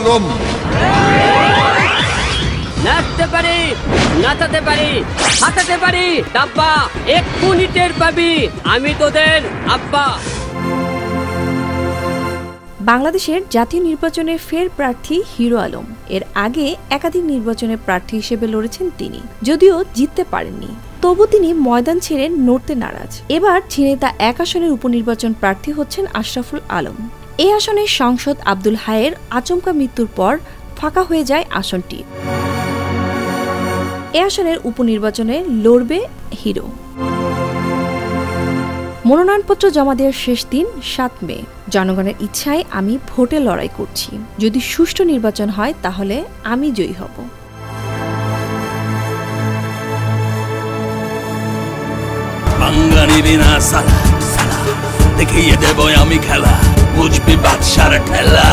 আলম। নাচতে পারি, নাচাতে পারি, হাঁটাতে পারি, ডাব্বা এক্ষুনি টের পাবি আমি তোদের আব্বা। বাংলাদেশের জাতীয় নির্বাচনে ফের প্রার্থী হিরো আলম। এর আগে একাধিক নির্বাচনে প্রার্থী হিসেবে লড়েছেন তিনি, যদিও জিততে পারেননি। তবু তিনি ময়দান ছেড়ে নড়তে নারাজ। এবার ঝিনাইদহ 1 আসনের উপনির্বাচন প্রার্থী হচ্ছেন আশরাফুল আলম। এই আসনের সাংসদ আব্দুল হায়ের আচমকা মৃত্যুর পর ফাঁকা হয়ে যায় আসনটি। এ আসনের উপনির্বাচনে লড়বে হিরো। মনোনয়নপত্র জমা দেওয়ার শেষ দিন 7 মে। জনগণের ইচ্ছায় আমি ভোটে লড়াই করছি। যদি সুষ্ঠু নির্বাচন হয় তাহলে আমি জয়ী হব। বাঙালি বিনা সালা দেখিয়ে দেব আমি খেলা, বুঝবি বাদশার ঠেলা।